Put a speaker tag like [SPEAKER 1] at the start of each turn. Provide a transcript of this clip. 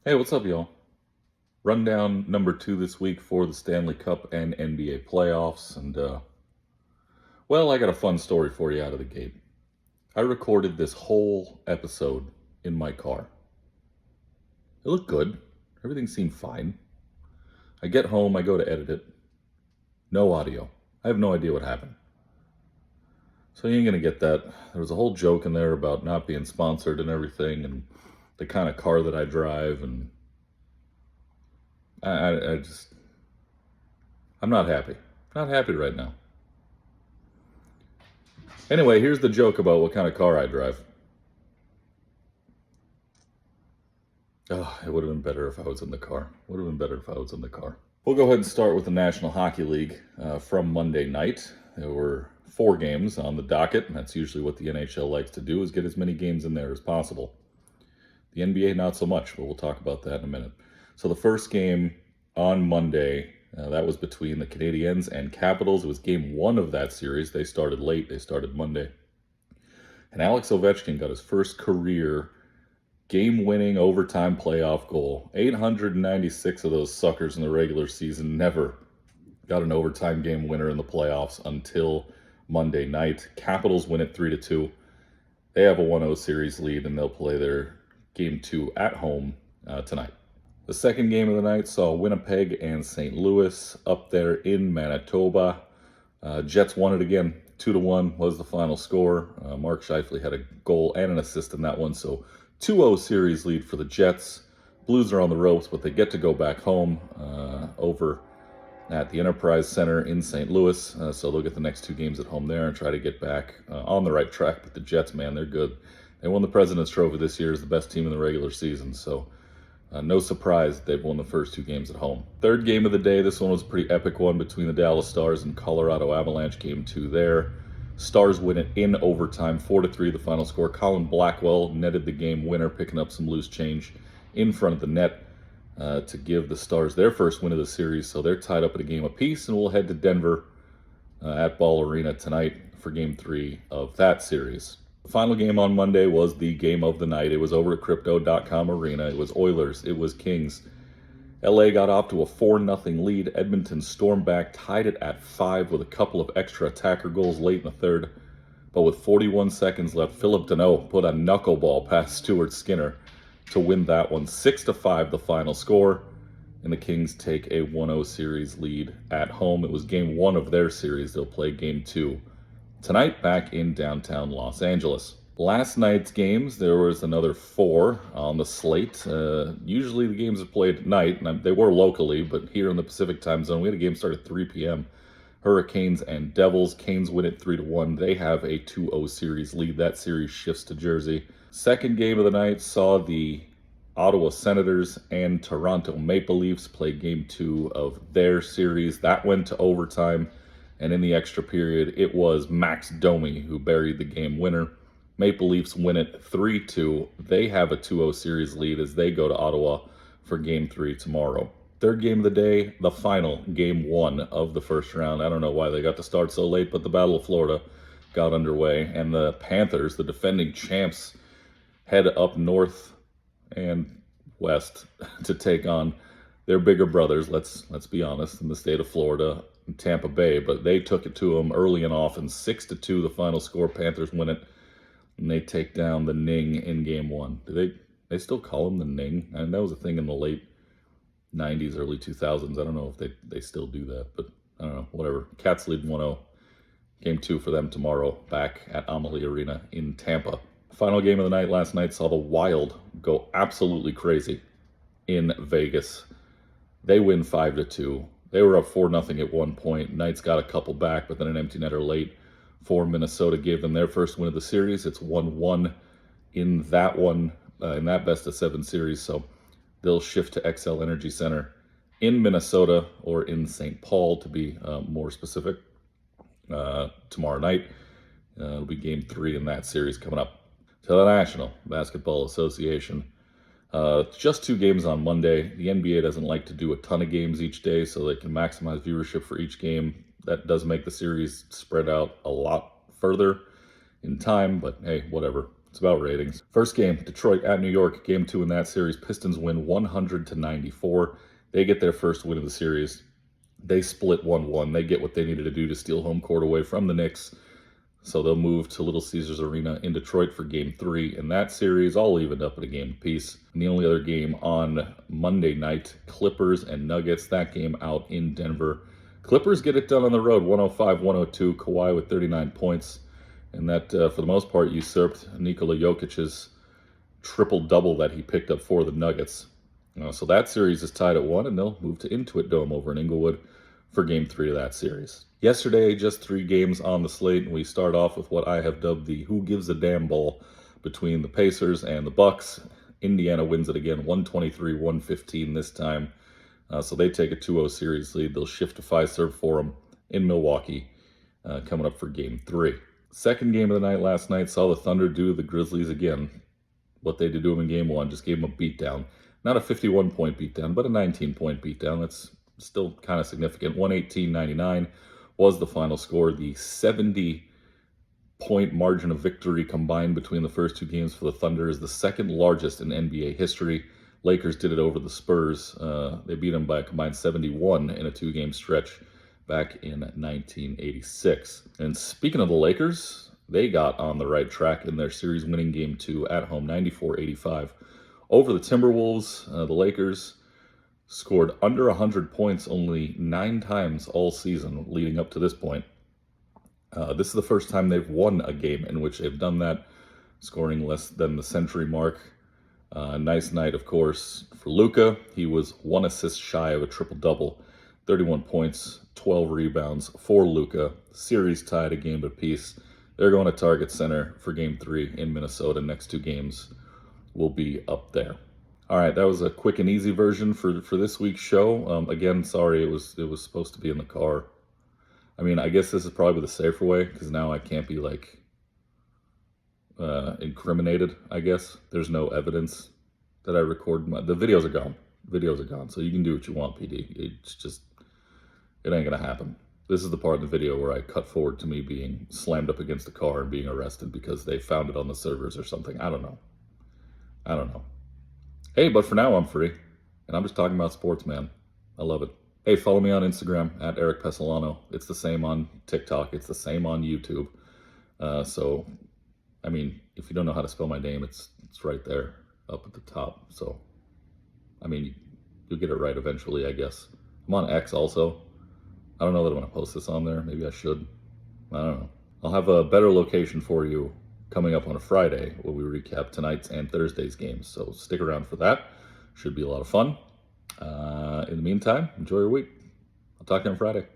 [SPEAKER 1] Hey, what's up, y'all? Rundown number 2 this week for the Stanley Cup and NBA playoffs. Well, I got a fun story for you out of the gate. I recorded this whole episode in my car. It looked good. Everything seemed fine. I get home, I go to edit it. No audio. I have no idea what happened. So you ain't gonna get that. There was a whole joke in there about not being sponsored and everything, and the kind of car that I drive, and I just, I'm not happy. Not happy right now. Anyway, here's the joke about what kind of car I drive. Oh, it would have been better if I was in the car. Would have been better if I was in the car. We'll go ahead and start with the National Hockey League from Monday night. There were 4 games on the docket. And that's usually what the NHL likes to do, is get as many games in there as possible. The NBA, not so much, but we'll talk about that in a minute. So the first game on Monday, that was between the Canadiens and Capitals. It was game 1 of that series. They started late. They started Monday. And Alex Ovechkin got his first career game-winning overtime playoff goal. 896 of those suckers in the regular season never got an overtime game winner in the playoffs until Monday night. Capitals win it 3-2. They have a 1-0 series lead, and they'll play their game 2 at home tonight. The second game of the night saw Winnipeg and St. Louis up there in Manitoba. Jets won it again. 2-1 was the final score. Mark Scheifele had a goal and an assist in that one, so 2-0 series lead for the Jets. Blues are on the ropes, but they get to go back home over at the Enterprise Center in St. Louis. So they'll get the next 2 games at home there and try to get back on the right track. But the Jets, man, they're good. They won the President's Trophy this year as the best team in the regular season. So no surprise they've won the first 2 games at home. Third game of the day, this one was a pretty epic one between the Dallas Stars and Colorado Avalanche. Game 2 there. Stars win it in overtime, 4-3 the final score. Colin Blackwell netted the game winner, picking up some loose change in front of the net to give the Stars their first win of the series. So they're tied up at a game apiece, and we'll head to Denver at Ball Arena tonight for game 3 of that series. The final game on Monday was the game of the night. It was over at Crypto.com Arena. It was Oilers. It was Kings. LA got off to a 4-0 lead. Edmonton stormed back, tied it at 5 with a couple of extra attacker goals late in the third. But with 41 seconds left, Philip Deneau put a knuckleball past Stuart Skinner to win that one. 6-5 the final score. And the Kings take a 1-0 series lead at home. It was game 1 of their series. They'll play game 2 tonight back in downtown Los Angeles. Last night's games, there was another 4 on the slate. Usually the games are played at night, and they were locally, but here in the Pacific time zone, we had a game start at 3 p.m. Hurricanes and Devils. Canes win it 3-1. They have a 2-0 series lead. That series shifts to Jersey. Second game of the night saw the Ottawa Senators and Toronto Maple Leafs play game 2 of their series. That went to overtime, and in the extra period, it was Max Domi who buried the game winner. Maple Leafs win it 3-2. They have a 2-0 series lead as they go to Ottawa for game 3 tomorrow. Third game of the day, the final, game 1 of the first round. I don't know why they got to start so late, but the Battle of Florida got underway, and the Panthers, the defending champs, head up north and west to take on their bigger brothers, let's be honest, in the state of Florida, in Tampa Bay. But they took it to them early and often. 6-2 the final score. Panthers win it, and they take down the Ning in game 1. Do they still call them the Ning? And that was a thing in the late 90s, early 2000s. I don't know if they still do that, but I don't know, whatever. Cats lead 1-0. Game 2 for them tomorrow back at Amalie Arena in Tampa. Final game of the night last night saw the Wild go absolutely crazy in Vegas. They win 5-2. They were up 4-0 at one point. Knights got a couple back, but then an empty netter late for Minnesota gave them their first win of the series. It's 1-1 in that one, in that best-of-7 series. So they'll shift to XL Energy Center in Minnesota, or in St. Paul to be more specific, tomorrow night. It'll be game 3 in that series coming up. To the National Basketball Association. Just 2 games on Monday. The NBA doesn't like to do a ton of games each day so they can maximize viewership for each game. That does make the series spread out a lot further in time, but hey, whatever. It's about ratings. First game, Detroit at New York. Game 2 in that series. Pistons win 100-94. They get their first win of the series. They split 1-1. They get what they needed to do to steal home court away from the Knicks. So they'll move to Little Caesars Arena in Detroit for Game 3 in that series, all evened up at a game apiece. And the only other game on Monday night, Clippers and Nuggets, that game out in Denver. Clippers get it done on the road, 105-102, Kawhi with 39 points. And that, for the most part, usurped Nikola Jokic's triple-double that he picked up for the Nuggets. So that series is tied at 1, and they'll move to Intuit Dome over in Inglewood for Game 3 of that series. Yesterday, just 3 games on the slate, and we start off with what I have dubbed the who gives a damn ball between the Pacers and the Bucks. Indiana wins it again, 123-115 this time. So they take a 2-0 series lead. They'll shift to Fiserv Forum in Milwaukee coming up for Game 3. Second game of the night last night saw the Thunder do the Grizzlies again. What they did to them in Game 1, just gave them a beatdown. Not a 51-point beatdown, but a 19-point beatdown. That's still kind of significant. 118-99 was the final score. The 70-point margin of victory combined between the first 2 games for the Thunder is the second largest in NBA history. Lakers did it over the Spurs. They beat them by a combined 71 in a 2-game stretch back in 1986. And speaking of the Lakers, they got on the right track in their series-winning Game 2 at home, 94-85. Over the Timberwolves, the Lakers scored under 100 points only 9 times all season leading up to this point. This is the first time they've won a game in which they've done that, scoring less than the century mark. Nice night, of course, for Luka. He was 1 assist shy of a triple-double. 31 points, 12 rebounds for Luka. Series tied a game apiece. They're going to Target Center for Game 3 in Minnesota. Next 2 games will be up there. All right, that was a quick and easy version for this week's show. Again, sorry, it was supposed to be in the car. I mean, I guess this is probably the safer way because now I can't be like incriminated. I guess there's no evidence that I recorded. The videos are gone. Videos are gone, so you can do what you want, PD. It ain't gonna happen. This is the part of the video where I cut forward to me being slammed up against a car and being arrested because they found it on the servers or something. I don't know. Hey, but for now I'm free, and I'm just talking about sports, man. I love it. Hey, follow me on Instagram at Erik Pesolano. It's the same on TikTok. It's the same on YouTube. So, I mean, if you don't know how to spell my name, it's right there up at the top. So, I mean, you'll get it right eventually, I guess. I'm on X also. I don't know that I'm going to post this on there. Maybe I should. I don't know. I'll have a better location for you coming up on a Friday where we recap tonight's and Thursday's games. So stick around for that. Should be a lot of fun. In the meantime, enjoy your week. I'll talk to you on Friday.